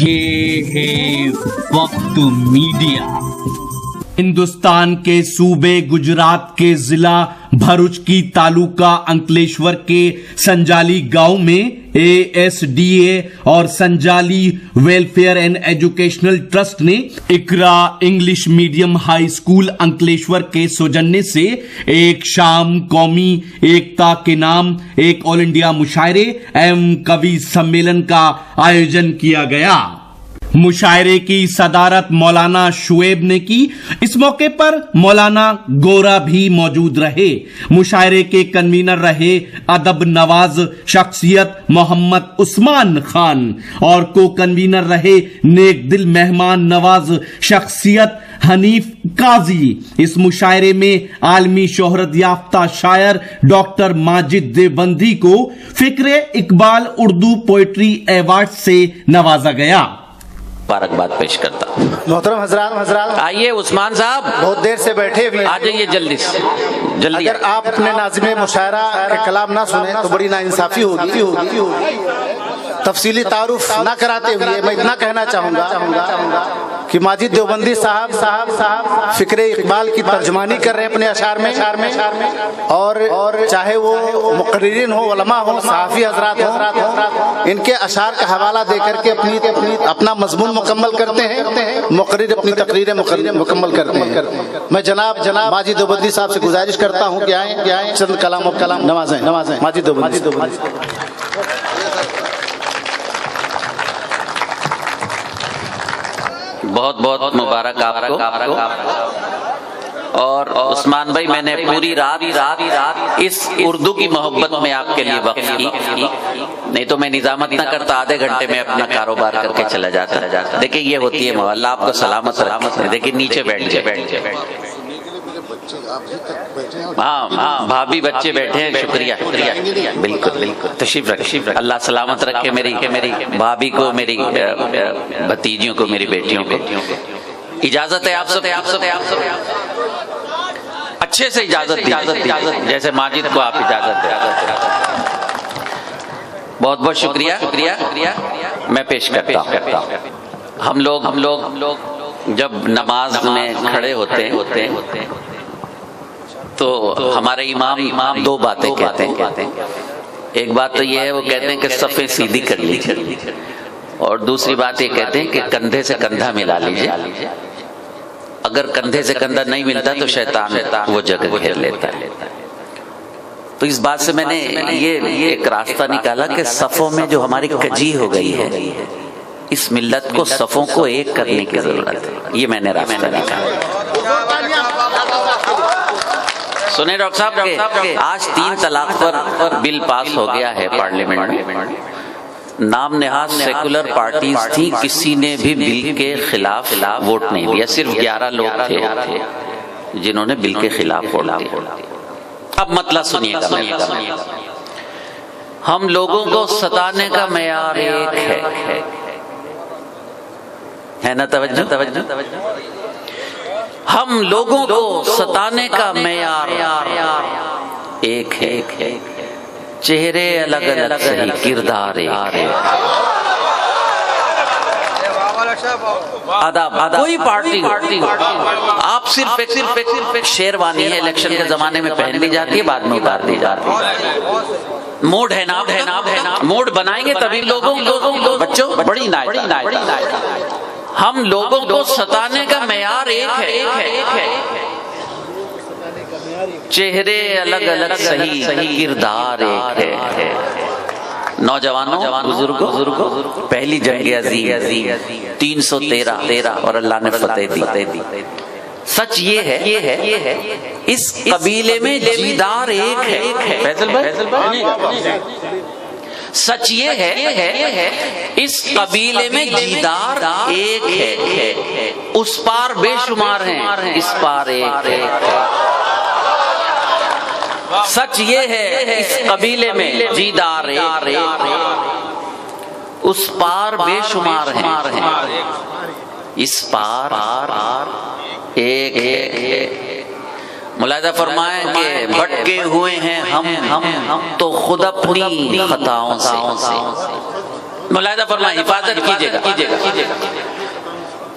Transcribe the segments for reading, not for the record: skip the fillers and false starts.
یہ ہے وقت میڈیا۔ ہندوستان کے صوبے گجرات کے ضلع بھروچ کی تعلقہ انکلیشور کے سنجالی گاؤں میں ASDA اور سنجالی ویلفیئر اینڈ ایجوکیشنل ٹرسٹ نے اقرا English medium high school Ankleshwar کے سوجنیہ سے ایک شام قومی ایکتا کے نام ایک آل انڈیا مشاعرے کوی سمیلن کا آیوجن کیا گیا۔ مشاعرے کی صدارت مولانا شعیب نے کی۔ اس موقع پر مولانا گورا بھی موجود رہے۔ مشاعرے کے کنوینر رہے ادب نواز شخصیت محمد عثمان خان اور کو کنوینر رہے نیک دل مہمان نواز شخصیت حنیف قاضی۔ اس مشاعرے میں عالمی شہرت یافتہ شاعر ڈاکٹر ماجد دیوبندی کو فکر اقبال اردو پوئٹری ایوارڈ سے نوازا گیا۔ مبارکباد پیش کرتا ہوں۔ محترم حضرات آئیے عثمان صاحب، بہت دیر سے بیٹھے ہوئے آ جائیے جلدی سے جلدی۔ اگر آپ اپنے ناظم مشاعرہ کا کلام نہ سنیں تو بڑی ناانصافی ہوگی۔ تفصیلی تعارف نہ کراتے ہوئے میں اتنا کہنا چاہوں گا کہ ماجد دیوبندی صاحب فکر اقبال کی ترجمانی کر رہے ہیں اپنے اشعار میں، اور چاہے وہ مقررین ہو، علماء ہو، صحافی حضرات ہو، ان کے اشعار کا حوالہ دے کر کے اپنا مضمون مکمل کرتے ہیں، مقرر اپنی تقریر مکمل کرتے ہیں۔ میں جناب ماجد دیوبندی صاحب سے گزارش کرتا ہوں کہ آئیں چند کلام نوازیں۔ ماجد دیوبندی۔ بہت بہت مبارک آپ کو۔ اور عثمان بھائی، میں نے پوری رات اس اردو کی محبت میں آپ کے لیے وقف کی، نہیں تو میں نظامت نہ کرتا، آدھے گھنٹے میں اپنا کاروبار کر کے چلا جاتا۔ دیکھیں یہ ہوتی ہے، اللہ آپ کو سلامت رکھے۔ دیکھیں نیچے بیٹھ جائے۔ ہاں بھابھی بچے بیٹھے ہیں، شکریہ۔ بالکل تشریف رکھ، اللہ سلامت رکھے میری بھابھی کو، میری بھتیجیوں کو، میری بیٹیوں کو۔ اجازت ہے آپ سے اچھے سے اجازت دی، جیسے ماجد کو آپ اجازت دیں۔ بہت بہت شکریہ۔ میں پیش کرتا ہوں۔ ہم لوگ جب نماز میں کھڑے ہوتے ہیں تو ہمارے امام دو باتیں کہتے ہیں۔ ایک بات تو یہ ہے، وہ کہتے ہیں کہ صفیں سیدھی کر لیجیے، اور دوسری بات یہ کہتے ہیں کہ کندھے سے کندھا ملا لیجیے۔ اگر کندھے سے کندھا نہیں ملتا تو شیطان وہ جگہ گھیر لیتا ہے۔ تو اس بات سے میں نے یہ ایک راستہ نکالا کہ صفوں میں جو ہماری کجی ہو گئی ہے، اس ملت کو صفوں کو ایک کرنے کی ضرورت ہے۔ یہ میں نے راستہ نکالا۔ سنیں ڈاکٹر صاحب کہ آج 3 طلاق پر بل پاس ہو گیا ہے پارلیمنٹ میں۔ نام نہاد سیکولر پارٹیز تھی، کسی نے بھی بل کے خلاف ووٹ نہیں دیا، صرف 11 لوگ تھے جنہوں نے بل کے خلاف ووٹ دیا۔ اب مطلب سنیے گا، ہم لوگوں کو ستانے کا معیار ایک ہے نا؟ توجہ۔ ہم لوگوں کو ستانے کا معیار ایک ہے، چہرے الگ الگ صحیح، کردار ایک ہے۔ کوئی پارٹی آپ صرف ایک شیروانی ہے، الیکشن کے زمانے میں پہن لی جاتی ہے، بعد میں اتار دی جاتی ہے۔ موڈ ہے نا، موڈ بنائیں گے تبھی لوگوں کو، بچوں بڑی نائٹ۔ ہم لوگوں کو ستانے کا معیار ایک ہے، چہرے الگ الگ صحیح، کردار ایک ہے۔ نوجوانوں، بزرگوں، پہلی جنگ عظیم 313 اور اللہ نے فتح دی۔ سچ یہ ہے اس قبیلے میں جیدار ایک ہے۔ فیصل بھائی، سچ یہ ہے اس قبیلے میں جیدار ایک ہے، اس پار بے شمار ہیں، اس پار ایک ہے۔ سچ یہ ہے اس قبیلے میں جیدار ایک، اس پار بے شمار ہیں، اس پار ایک ہے۔ ملاحظہ فرمائیں کہ بھٹکے ہوئے ہیں ہم تو خود اپنی خطاؤں سے، ملاحظہ فرمائیں، حفاظت کیجیے گا۔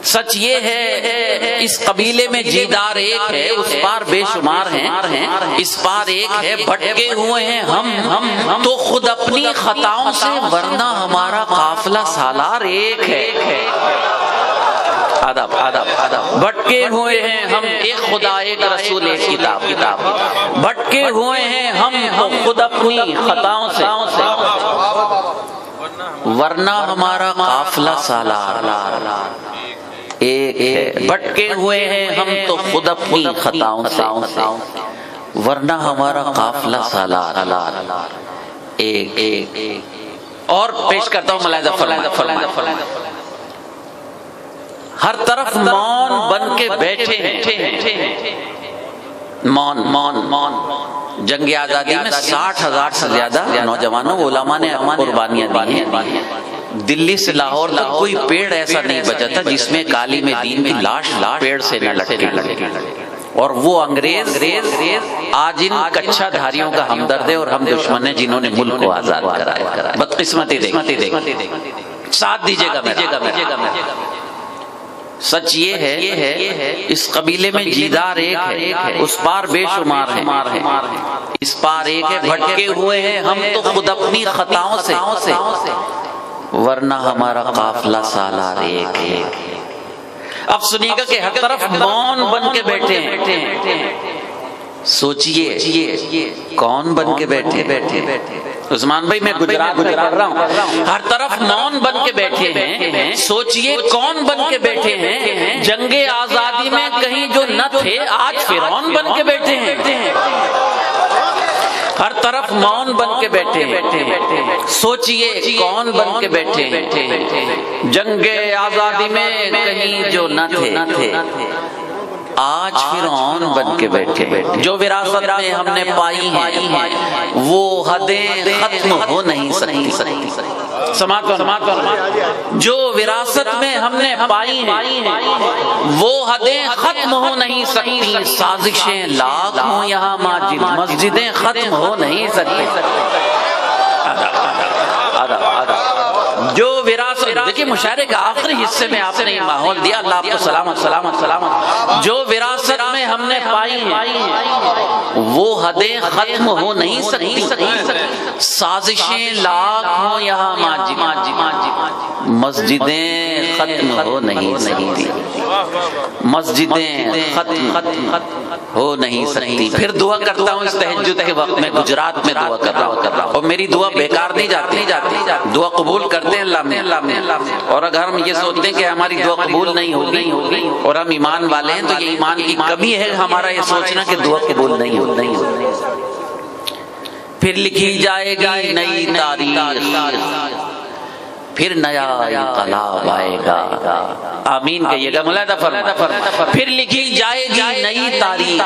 سچ یہ ہے اس قبیلے میں جیدار ایک ہے، اس پار بے شمار ہیں، اس پار ایک ہے، بھٹکے ہوئے ہیں ہم تو خود اپنی خطاؤں سے، ورنہ ہمارا قافلہ سالار ایک ہے۔ آداب بھٹکے ہوئے ہیں ہم، ایک خدا ایک رسول ایک کتاب، بھٹکے ہوئے ہیں ہم تو خود اپنی خطاؤں سے، ورنہ ہمارا قافلہ سالار ایک ہے۔ بھٹکے ہوئے ہیں ہم تو خود اپنی خطاؤں سے، ورنہ ہمارا قافلہ سالار ایک۔ اور پیش کرتا ہوں، ملاحظہ فرمائیں، ہر طرف مون بن کے بیٹھے ہیں، مون۔ جنگ آزادی میں 60,000 سے زیادہ نوجوانوں علماء نے قربانیاں دی ہیں۔ دلی سے لاہور تک کوئی پیڑ ایسا نہیں بچا تھا جس میں کالم دین کی لاش پیڑ سے نہ لٹکی، اور وہ انگریز آج ان کچھا دھاریوں کا ہمدرد ہے اور ہم دشمن ہیں جنہوں نے ملک کو آزاد کرایا۔ بدقسمتی دیکھ، ساتھ دیجیے گا میرا۔ سچ یہ ہے اس قبیلے میں جیدار ایک ہے، اس پار بے شمار ہیں، اس پار ایک ہے، بھٹکے ہوئے ہیں ہم تو خود اپنی خطاؤں سے، ورنہ ہمارا قافلہ سالار ایک ہے۔ اب سنیے گا کہ ہر طرف مون بن کے بیٹھے ہیں، سوچئے کون بن کے بیٹھے؟ عثمان بھائی میں گجرات کر رہا ہوں، ہر طرف مون بن کے بیٹھے ہیں، سوچئے کون بن کے بیٹھے ہیں؟ جنگ آزادی میں کہیں جو نہ تھے آج فرعون بن کے بیٹھے ہیں۔ ہر طرف مون بن کے بیٹھے ہیں، سوچئے کون بن کے بیٹھے ہیں؟ جنگ آزادی میں کہیں جو نہ تھے آج فرعون بن کے بیٹھے۔ جو وراثت میں ہم نے پائی ہیں وہ حدیں ختم ہو نہیں سکتی۔ جو وراثت میں ہم نے پائی ہیں وہ حدیں ختم ہو نہیں سکتی، سازشیں لاکھ ہوں یہاں مسجدیں ختم ہو نہیں سکتی۔ جو وراثت، دیکھیں مشاعرے کا آخری حصے میں آپ نے یہ ماحول دیا، اللہ آپ کو سلامت۔ جو وراثت میں ہم نے پائی ہیں وہ حدیں ختم ہو نہیں سکتی، سازشیں لاکھ ہوں یہاں مسجدیں ختم ہو نہیں سکتی، مسجدیں ختم ہو نہیں سکتی۔ پھر دعا کرتا ہوں اس تہجد کے وقت میں، گجرات میں دعا کر رہا ہوں، اور میری دعا بیکار نہیں جاتی، دعا قبول کرتے ہیں اللہ میں۔ اور اگر ہم یہ سوچتے ہیں کہ ہماری دعا قبول نہیں ہوگی اور ہم ایمان والے ہیں تو یہ ایمان کی کمی ہے ہمارا یہ سوچنا کہ دعا قبول نہیں ہوگی۔ پھر لکھی جائے گی نئی تاریخ، پھر نیا انقلاب آئے گا، آمین کہیے گا، ملاحظہ فرمائیں۔ پھر لکھی جائے گی نئی تاریخ،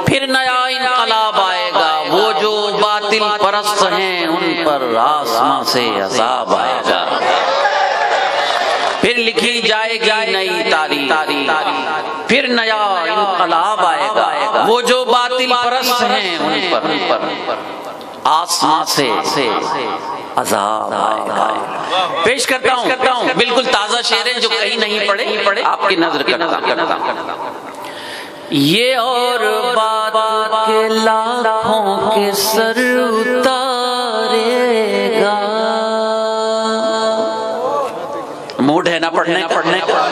پھر نیا انقلاب آئے گا، وہ جو باطل پرست ہیں ان پر آسمان سے عذاب آئے گا۔ پھر لکھی جائے گی نئی تاریخ، پھر نیا انقلاب آئے گا، وہ جو باطل پرست ہیں ان پر آسمان سے عذاب آئے گا۔ پیش کرتا ہوں بالکل تازہ شعر ہے جو کہیں نہیں پڑے، آپ کی نظر کرتا ہوں۔ یہ اور بات کے لاکھوں کے سر اتارے گا، موڈ ہے نہ پڑھنے کا۔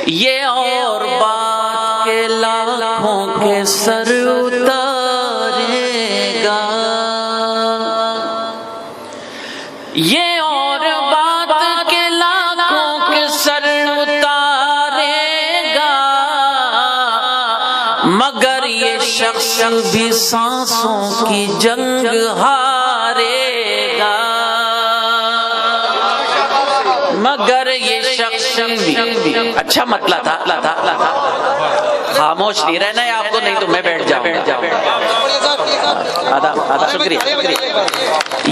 یہ اور بات کے لاکھوں کے سر اتارے گا، یہ اور بات کے لاکھوں کے سر اتارے گا، مگر یہ شخص بھی سانسوں کی جنگ ہارے گا، مگر یہ شخص بھی۔ اچھا مطلب تھا، خاموش نہیں رہنا ہے آپ کو، نہیں تو میں بیٹھ جاؤں۔ شکریہ۔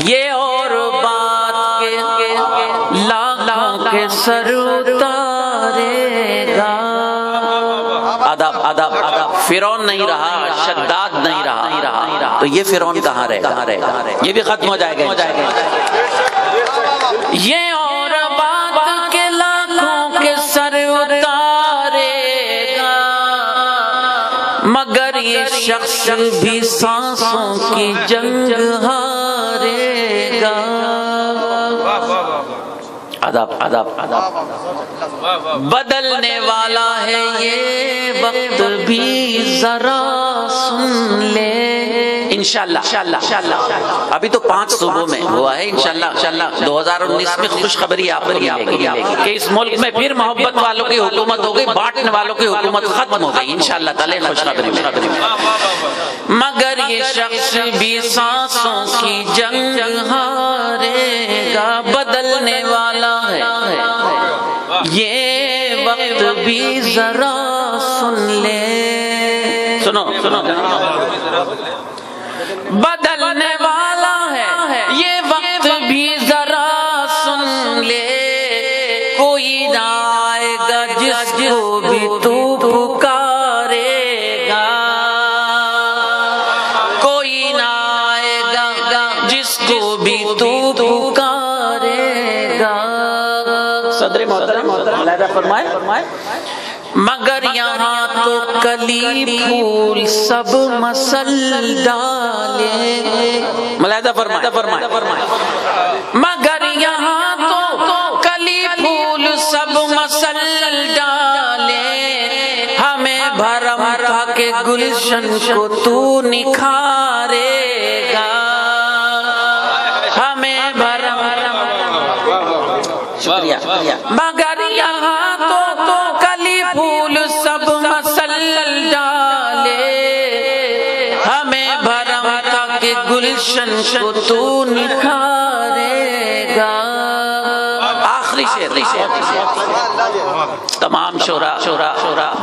یہ اور بات کے لاکھوں کے سر اتارے گا، آداب۔ فرعون نہیں رہا، شداد نہیں رہا، تو یہ فرعون کہاں رہے گا؟ یہ بھی ختم ہو جائے گا۔ یہ اور بات کے لاکھوں کے سر اتارے گا، مگر یہ شخص بھی سانسوں کی جنگ ہارے گا۔ بدلنے والا ہے یہ وقت بھی ذرا سن لے۔ انشاءاللہ ابھی تو 5 صوبوں میں ہوا ہے، انشاءاللہ 2019 میں خوشخبری آپ کو ملے گی کہ اس ملک میں پھر محبت والوں کی حکومت ہو گئی، بانٹنے والوں کی حکومت ختم ہو گئی انشاءاللہ تعالی خوشخبری میں۔ مگر یہ شخص بھی سانسوں کی جنگ ہارے گا، بدلنے والا ہے یہ وقت بھی ذرا سن لے۔ سنو بدلنے والا ہے یہ وقت بھی ذرا سن لے، کوئی نہ آئے گا جس کو بھی تو پکارے گا، کوئی نہ آئے گا جس کو بھی تو پکارے گا۔ صدر محترم علیحدہ فرمائے، مگر یہاں تو کلی پھول سب مسل ڈالے۔ ملاحظہ فرمائے، مگر یہاں تو کلی پھول سب مسل ڈالے، ہمیں بھرم تھا کہ گلشن کو تو نکھارے گا، ہمیں بھرم، شکریہ، مگر یہاں تو کلی پھول سب مسل ڈالے، ہمیں بھرم تھا کہ گلشن کو تو نکھارے گا۔ آخری شعر تمام شعراء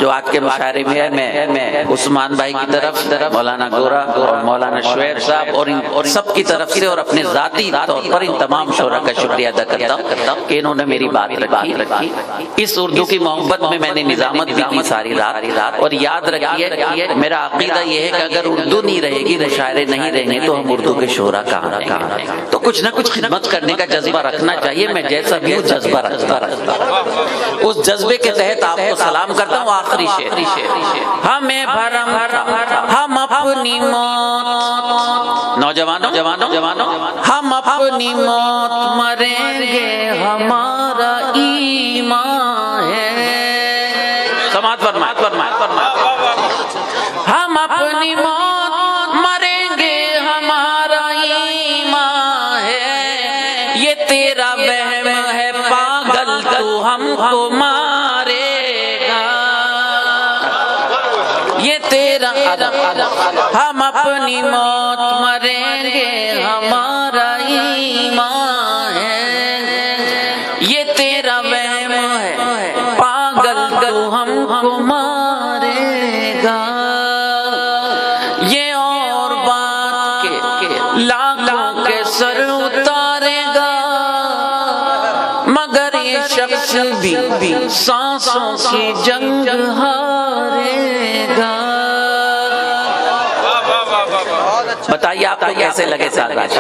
جو آج کے مشاعرے میں میں عثمان بھائی کی طرف مولانا گورا اور مولانا شعیب صاحب اور سب کی طرف سے اور اپنے ذاتی طور پر ان تمام شعراء کا شکریہ ادا کرتا ہوں کہ انہوں نے میری بات رکھی۔ اس اردو کی محبت میں میں نے نظامت بھی کی ساری رات، اور یاد رکھیے میرا عقیدہ یہ ہے کہ اگر اردو نہیں رہے گی، مشاعرے نہیں رہیں گے تو ہم اردو کے شعراء کہاں، تو کچھ نہ کچھ خدمت کرنے کا جذبہ رکھنا چاہیے۔ میں جیسا بھی ہوں جذبہ رکھتا اس جذبے کے تحت آپ کو سلام کرتا ہوں۔ آخری شعر، ہمیں بھرم ہم اپنی موت، نوجوانوں ہم اپنی موت مریں گے، ہمارا ایمان ہے۔ سماعت فرمائے، ہم اپنی موت مریں گے، ہمارا ایمان ہے، یہ تیرا وہم ہے پاگل تو ہم کو مارے گا، یہ تیرا، ہم اپنی موت مریں گے، ہمارا ایمان ہے، یہ تیرا وہم ہے پاگل تو ہم کو مارے گا۔ یہ اور بات کے لاکھوں کے سر اتارے گا، مگر یہ شخص بھی سانسوں کی جنگ ہارے گا۔ بتائیے آپ کو کیسے لگے سادات؟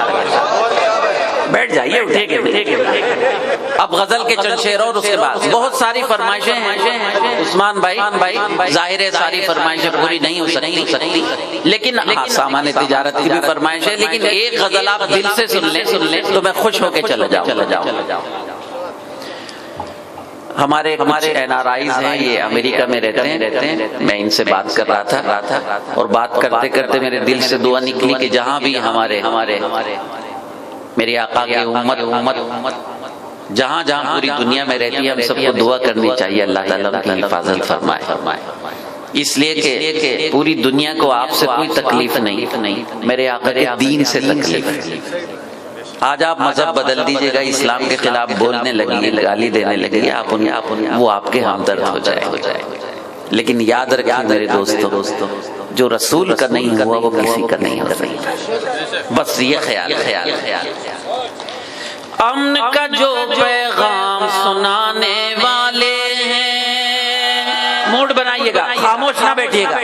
بیٹھ جائیے، اٹھے گے۔ اب غزل کے چند شعر اور اس کے بعد بہت ساری فرمائشیں ہیں عثمان بھائی، ظاہر ہے ساری فرمائشیں پوری نہیں ہو سکتی، لیکن سامان تجارت کی بھی فرمائش ہے، لیکن ایک غزل آپ دل سے سن لیں تو میں خوش ہو کے چلا جاؤں۔ ہمارے این آر آئیز ہیں، یہ امریکہ میں رہتے ہیں، میں ان سے بات کر رہا تھا اور بات کرتے کرتے میرے دل سے دعا نکلی کہ جہاں بھی ہمارے میرے آقا کی امت جہاں پوری دنیا میں رہتی ہے، ہم سب کو دعا کرنی چاہیے اللہ تعالیٰ کی حفاظت فرمائے، اس لیے کہ پوری دنیا کو آپ سے کوئی تکلیف نہیں، میرے آقا کے دین سے تکلیف ہے۔ آج آپ مذہب بدل دیجئے گا، اسلام کے خلاف بولنے لگیے، گالی دینے لگیے، وہ آپ کے ہمدرد ہو جائے، لیکن یاد رکھیں میرے دوستو، جو رسول کا نہیں ہوا وہ کسی کا نہیں ہو سکتا۔ بس یہ خیال۔ امن کا جو پیغام سنانے والے ہیں، موڈ بنائیے گا، خاموش نہ بیٹھیے گا۔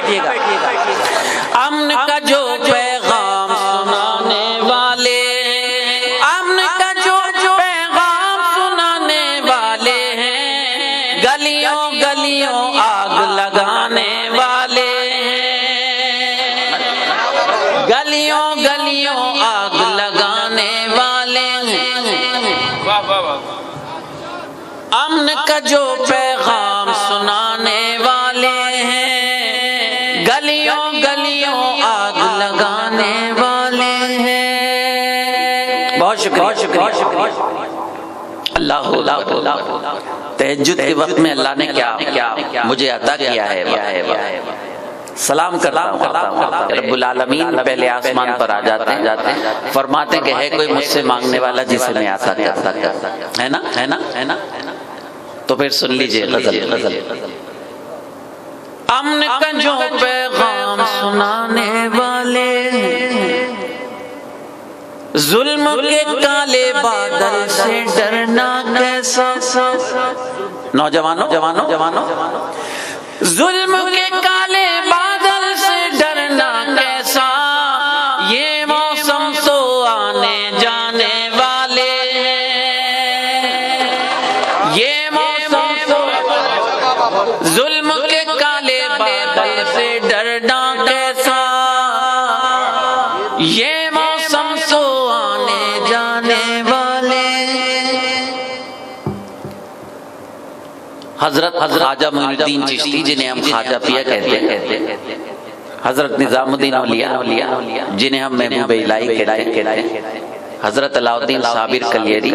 امن کا جو پیغام سنانے والے، امن کا جو پیغام گلیوں گلیوں آگ لگانے والے ہیں، گلیوں گلیوں آگ لگانے والے ہیں، امن کا جو پیغام سنانے والے ہیں، گلیوں گلیوں آگ لگانے والے ہیں۔ بہت شکریہ اللہ تہجد کے وقت میں اللہ نے کیا مجھے عطا کیا ہے۔ سلام کرتا ہوں رب العالمین پہلے آسمان پر آ جاتے ہیں، فرماتے ہیں کہ ہے کوئی مجھ سے مانگنے والا جسے میں عطا کر سکتا، ہے نا؟ تو پھر سن لیجئے غزل۔ امن کا جو پیغام سنانے والے ہیں، ظلم کے کالے بادل سے ڈرنا کیسا، نوجوانوں ظلم کے کالے بادل سے ڈرنا کیسا، یہ موسم تو آنے جانے والے ہیں، یہ موسم تو ظلم کے کالے بادل سے ڈرنا کیسا، یہ موسم تو آنے جانے والے۔ حضرت خواجہ معین الدین چشتی جنہیں ہم خواجہ پیا کہتے ہیں، حضرت نظام الدین اولیاء جنہیں ہم محبوب الہی کہتے ہیں، حضرت علاؤ الدین صابر کلیری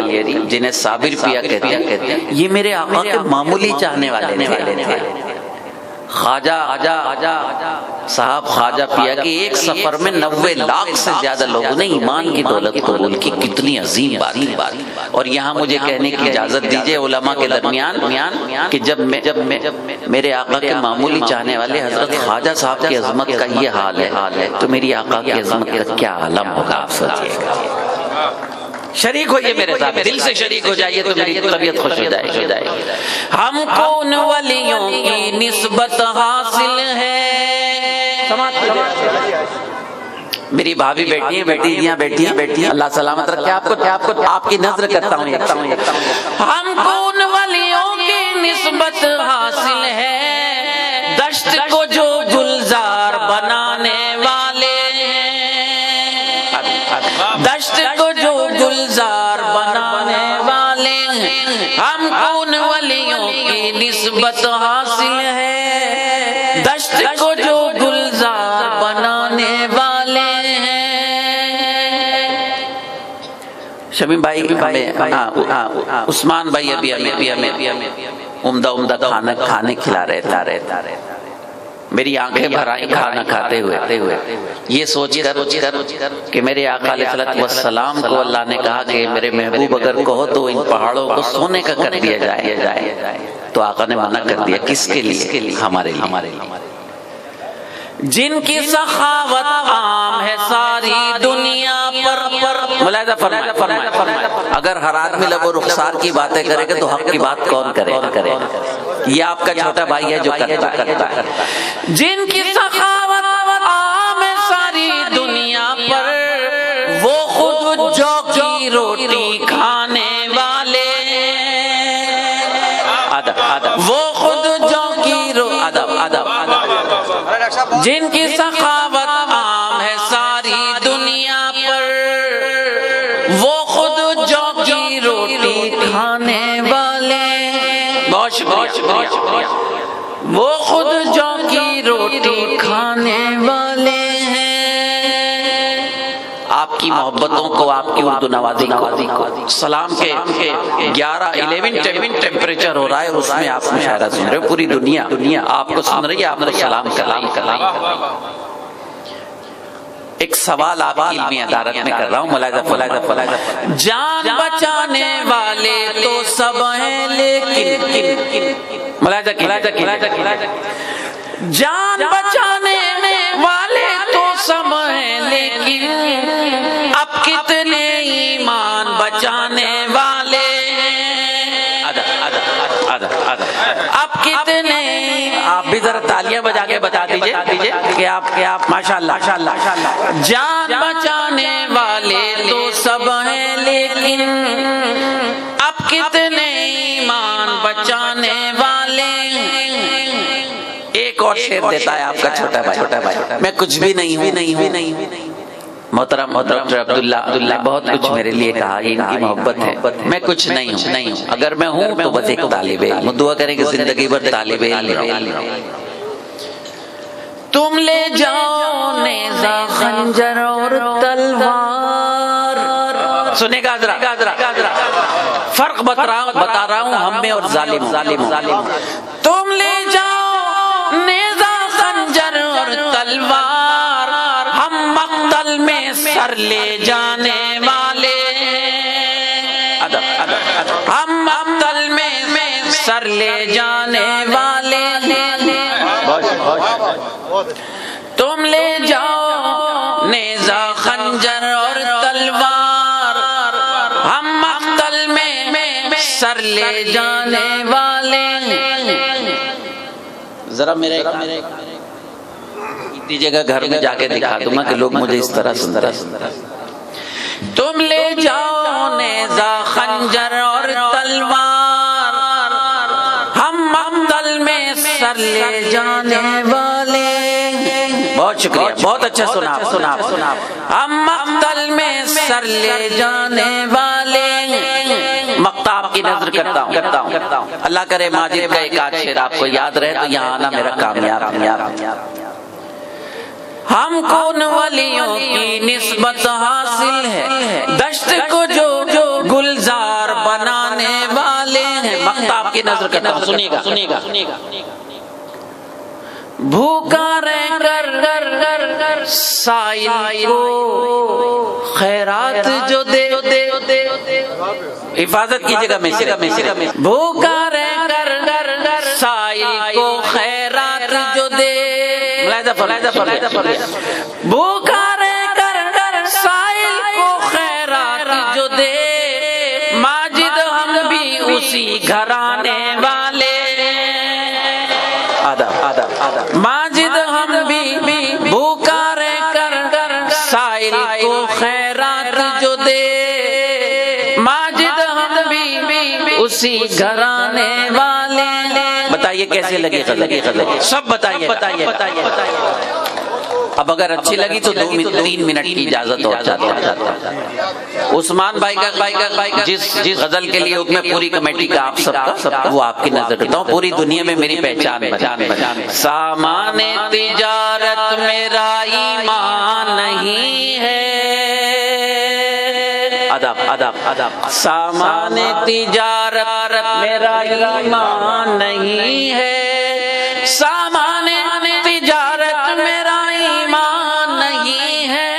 جنہیں صابر پیا کہتے ہیں، یہ میرے آقا کے معمولی چاہنے والے تھے۔ خواجہ صاحب خواجہ پیا کی ایک سفر میں 90 لاکھ سے زیادہ لوگوں نے ایمان کی دولت قبول کی، کتنی عظیم بات۔ اور یہاں مجھے کہنے کی اجازت دیجئے علماء کے درمیان کہ جب میرے آقا کے معمولی چاہنے والے حضرت خواجہ صاحب کی عظمت کا یہ حال ہے تو میری آقا کی عظمت کا کیا عالم ہوگا، آپ سوچئے گا۔ شریک ہوئیے میرے ساتھ، دل سے شریک ہو جائیے تو میری طبیعت خوش ہو جائے۔ ہم کو ان ولیوں کی نسبت حاصل ہے، میری بھابھی بیٹھی ہیں، بیٹی ہیں، اللہ سلامت رکھے آپ کو، آپ کی نظر کرتا ہوں۔ ہم کو ان ولیوں کی نسبت حاصل ہے، دشت کو جو گلزار بنانے والے ہیں، دشت کو جو گلزار بنانے والے ہیں، ہم کو ان ولیوں کی نسبت حاصل ہے، دشت کو جو گلزار بنانے والے ہیں۔ شمیم بھائی عثمان بھائی ابھی ہمیں عمدہ کھانے کھلا رہے تھے، میری آنکھیں بھر آئیں کھانا کھاتے ہوئے، یہ سوچ کر کہ میرے آقا علیہ الصلوۃ والسلام کو اللہ نے کہا کہ میرے محبوب اگر کہو تو ان پہاڑوں کو سونے کا کر دیا جائے، تو آقا نے منع کر دیا، کس کے لیے؟ ہمارے لیے، جن کی سخاوت عام ہے ساری دنیا پر۔ ملاحظہ فرمائے، اگر ہر آدمی لب و رخسار کی باتیں کرے گا تو حق کی بات کون کرے؟ یہ آپ کا چھوٹا بھائی ہے جو کرتا ہے۔ جن کی سخاوت عام ہے ساری دنیا پر، وہ خود جو کی روٹی کھانے والے ہیں، وہ خود جو کی جن کی سخاوت عام ہے ساری دنیا پر، وہ خود جو کی روٹی کھانے والے، بہت شکریہ، وہ خود جو کی روٹی کھانے والے ہیں۔ آپ کی محبتوں کو، آپ کی اردو نوازی کو، سلام کے 11 ٹیمپریچر ہو رہا ہے، اس میں آپ مشاعرہ سن رہے ہو، پوری دنیا آپ کو سن رہی ہے، آپ کو سلام کر رہی ہے۔ ایک سوال آپ کی علمی عدالت میں کر رہا ہوں، ملاحظہ، جان بچانے والے تو سب ہیں لیکن، ملاحظہ، جان بچانے والے تو سب ہیں لیکن اب کتنے ایمان بچانے والے ہیں، اب کتنے، آپ بھی ذرا تالیاں بجا کے بتا دیجئے کہ آپ ماشاءاللہ، جان بچانے والے تو سب ہیں لیکن اب کتنے ایمان بچانے والے شعر دیتا ہے آپ کا چھوٹا بھائی، میں کچھ بھی نہیں ہوں۔ محترم ڈاکٹر عبداللہ بہت کچھ میرے لیے کہا، یہ ان کی محبت ہے، میں کچھ نہیں ہوں، اگر میں ہوں تو بس ایک طالب علم، دعا کریں کہ زندگی بھر طالب علم۔ تم لے جاؤ نیزہ خنجر اور تلوار، سنے گا ذرا فرق بتا رہا ہوں ہم میں اور ظالم۔ تم لے جاؤ نیزہ خنجر اور تلوار، ہم مقتل میں سر لے جانے والے، ہم مقتل میں سر لے جانے والے، تم لے جاؤ نیزہ خنجر اور تلوار، ہم مقتل میں سر لے جانے والے۔ ذرا میرے دیجیے گا، گھر میں جا کے دکھا دوں گا کہ لوگ مجھے اس طرح سندر۔ تم لے جاؤ نیزہ خنجر اور تلوار، ہم مقتل میں سر لے جانے والے۔ بہت شکریہ، بہت اچھا سنا۔ ہم مقتل میں سر لے جانے والے۔ مقطع آپ کی نظر کرتا ہوں، اللہ کرے ماجد کا ایک آدھ شعر آپ کو یاد رہے تو یہاں آنا میرا کامیاب۔ ہم کو ان ولیوں کی نسبت حاصل ہے، دشت کو جو گلزار بنانے والے ہیں۔ مقطع آپ کی نظر کرتا ہوں، سنیے گا۔ بھوکا رہ کر سائل کو خیرات جو دے، حفاظت کیجیے گا میں، بھوکا رہ کر سائل کو خیرات جو دے، بھوکا رہ کر سائل کو خیرات جو دے، ماجد ہم بھی اسی گھرانے والے، ماجد ہم بھی بھوکا رہ کر سائل کو خیرات جو دے، ماجد ہم بھی اسی گھرانے والے۔ بتائیے کیسے لگے غزل؟ سب بتائیے۔ اب اگر اچھی لگی تو 3 منٹ کی اجازت ہو جاتا ہے۔ عثمان بھائی کا جس غزل کے لیے میں پوری کمیٹی کا آپ سب کا وہ آپ کی نظر کرتا ہوں، پوری دنیا میں میری پہچان ہے۔ سامان تجارت میرا ایمان نہیں ہے، ادب سامان تجارت میرا ایمان نہیں ہے، سامان تجارت میرا ایمان نہیں ہے،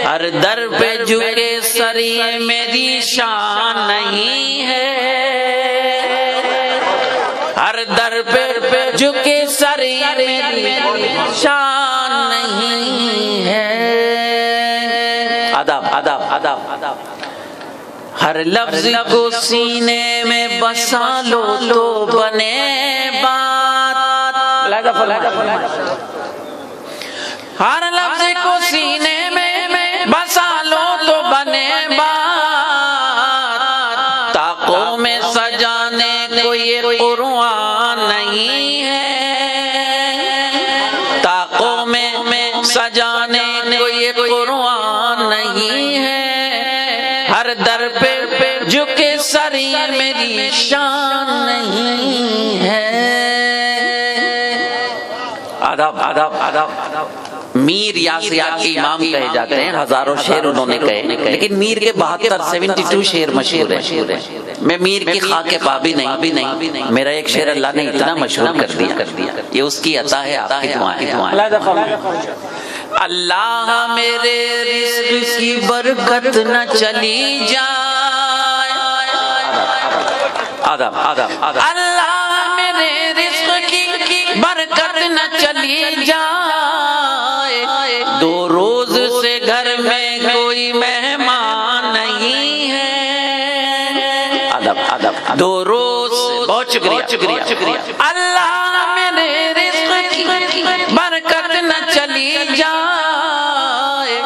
ہر در پہ جھکے سر یہ میری شان نہیں ہے، ہر در پہ جھکے سر یہ میری شان نہیں ہے۔ ادب ہر لفظ کو سینے میں بسا لو تو بنے بات، ہر لفظ کو سینے میں بسا لو تو بنے بات، طاقوں میں سجانے کو یہ قرآن نہیں ہے، طاقوں میں سجانے کو یہ قرآن نہیں ہے، ہر در پہ جھکے سر یہ میری شان نہیں ہے۔ آداب میر یاسیات کے امام کہے جاتے ہیں، ہزاروں شعر انہوں نے کہے، لیکن میر کے 72 شعر مشہور ہیں۔ میں میر کی خاک کے پا بھی نہیں، میرا ایک شعر اللہ نے اتنا مشہور کر دیا، یہ اس کی عطا ہے، آپ کی دعائیں۔ اللہ میرے رزق کی برکت نہ چلی جائے، اللہ میرے رزق کی برکت نہ چلی جائے، 2 روز سے گھر میں کوئی مہمان نہیں ہے، 2 روز بہت شکریہ، اللہ میرے رزق کی برکت نہ چلی جائے،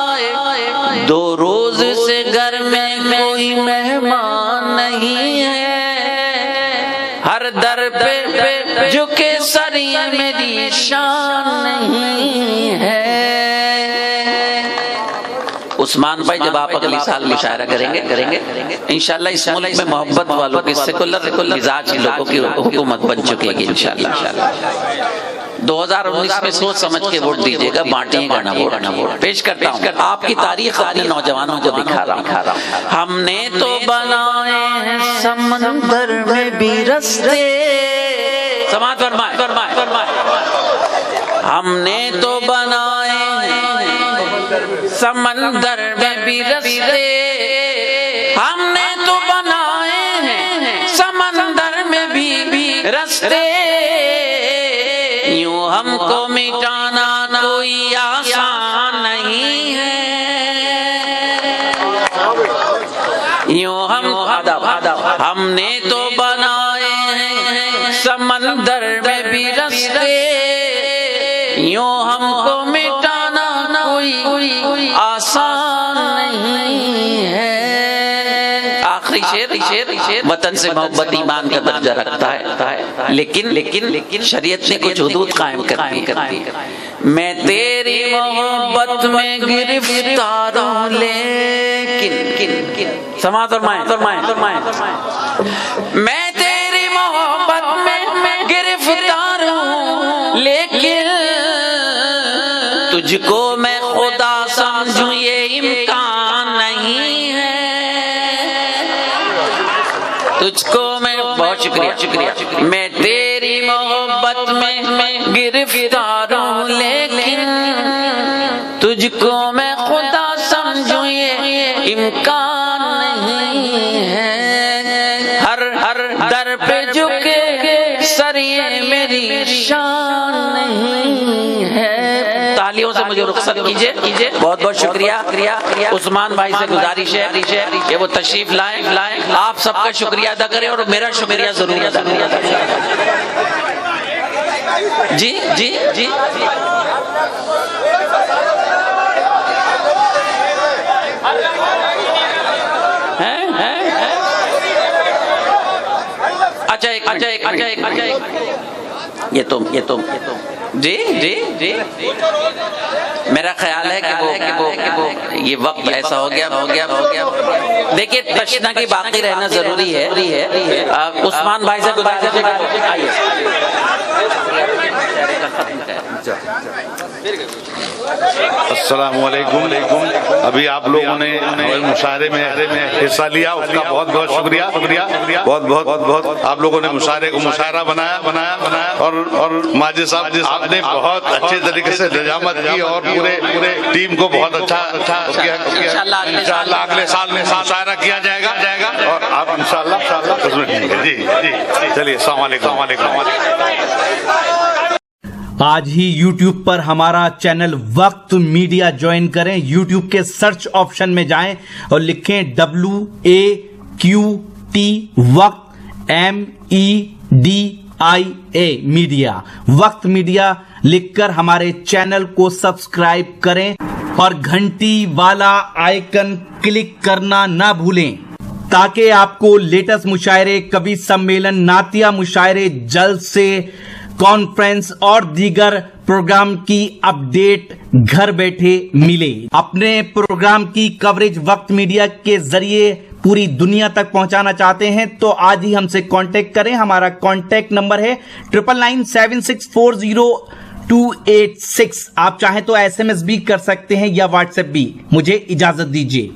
2 روز سے گھر میں کوئی مہمان نہیں ہے، ہر در پہ جھکے سر یہ میری شان نہیں ہے۔ عثمان بھائی جب آپ اگلی سال مشاعرہ کریں گے انشاءاللہ اس ملک میں محبت والوں کی سیکولر مزاج لوگوں کی حکومت بن چکے گی انشاءاللہ۔ 2019 میں سوچ سمجھ کے ووٹ دیجیے گا، بانٹیں گا نہ ووٹ۔ پیش کرتا ہوں آپ کی تاریخ اپنے نوجوانوں کو دکھا رہا ہوں۔ ہم نے تو بنائے ہیں سمندر میں بھی رستے، سماعت فرمائے، ہم نے تو بنائے ہیں سمندر میں بھی رستے، ہم نے تو بنائے ہیں سمندر میں بھی رستے، یوں ہم کو مٹانا کوئی آسان نہیں ہے، یوں ہم نے تو بنائے ہیں سمندر میں بھی رستے، یوں ہم کو مٹانا کوئی آسان نہیں ہے۔ آخری شعر وطن سے محبت ایمان کا درجہ رکھتا ہے، لیکن شریعت نے کچھ حدود قائم کرتی ہے۔ میں تیری محبت میں گرفتار ہوں لیکن سماعت فرمائیں، میں تیری محبت میں گرفتار ہوں لیکن تجھ کو میں خدا سمجھوں یہ امکان نہیں ہے، تجھ کو میں بہت شکریہ، میں تیری محبت میں گرفتار ہوں لیکن تجھ کو میں خدا سمجھوں یہ امکان نہیں ہے، ہر در پہ جھکے سر یہ میری شان نہیں ہے۔ تالیوں سے مجھے رخصت کیجئے، بہت بہت شکریہ۔ عثمان بھائی سے گزارش ہے کہ وہ تشریف لائیں، آپ سب کا شکریہ ادا کریں اور میرا شکریہ ضرور ادا کریں۔ جی اچھا یہ تو جی میرا خیال ہے کہ وہ یہ وقت ایسا ہو گیا۔ دیکھیے تشنا کی باقی رہنا ضروری ہے۔ عثمان بھائی سے گزارش ہے کہ آئیے۔ السلام علیکم۔ ابھی آپ لوگوں نے مشاعرے میں حصہ لیا، اس کا بہت بہت شکریہ، بہت آپ لوگوں نے مشاعرے کو مشاعرہ بنایا اور ماجد صاحب آپ نے بہت اچھے طریقے سے نظامت کی اور پورے ٹیم کو بہت اچھا انشاءاللہ اگلے سال میں مشاعرہ کیا جائے گا اور آپ انشاءاللہ اس میں جی چلیے السلام علیکم۔ آج ہی یوٹیوب پر ہمارا چینل وقت میڈیا جوائن کریں، یوٹیوب کے سرچ آپشن میں جائیں اور لکھیں WAQT وقت MEDIA میڈیا، وقت میڈیا لکھ کر ہمارے چینل کو سبسکرائب کریں اور گھنٹی والا آئیکن کلک کرنا نہ بھولیں تاکہ آپ کو لیٹسٹ مشاعرے، کبھی سمیلن، نعتیہ مشاعرے، جلسے، کانفرنس اور دیگر پروگرام کی اپڈیٹ گھر بیٹھے ملے۔ اپنے پروگرام کی کوریج وقت میڈیا کے ذریعے پوری دنیا تک پہنچانا چاہتے ہیں تو آج ہی ہم سے کانٹیکٹ کریں۔ ہمارا کانٹیکٹ نمبر ہے 9997640286۔ آپ چاہیں تو SMS بھی کر سکتے ہیں یا واٹس ایپ بھی۔ مجھے اجازت دیجیے۔